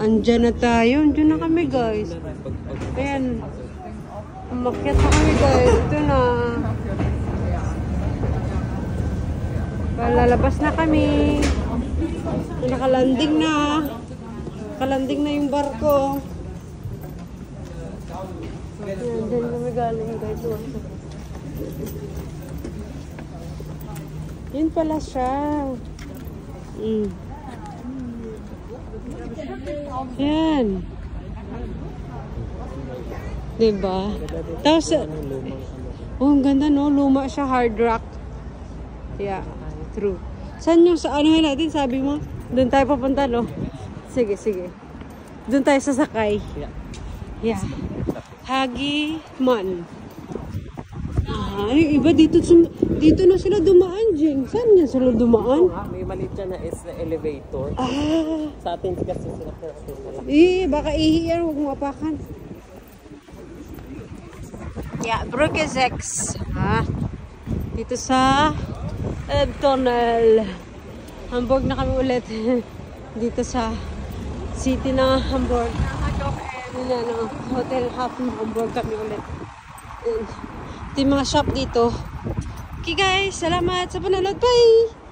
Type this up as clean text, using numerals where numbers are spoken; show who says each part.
Speaker 1: Andyan na tayo. Andyan na kami, guys. Ayan. Umakyat na kami, guys. Ito na. Lalabas na kami. Nakalanding na. Nakalanding na yung barko. Ayan, dyan kami galing, guys. Yun pala siya. Yan. Diba? Tapos, oh, ang ganda, no? Luma siya, hard rock. Yeah, true. Saan yung sa ano natin, sabi mo? Doon tayo papunta, no? Sige, sige. Doon tayo sasakay. Yeah. Hagiman. Ay, iba dito na sila dumaan, Jing. Saan niya sila dumaan?
Speaker 2: May maliit siya na is na elevator. Sa atin kasi sila
Speaker 1: baka ihiyan, huwag mo apakan. Yeah, Bruggesex. Dito sa tunnel. Hamburg na kami ulit. Dito sa city ng Hamburg. Hotel Hamburg kami ulit. Ito yung mga shop dito. Okay guys, salamat sa panonood. Bye!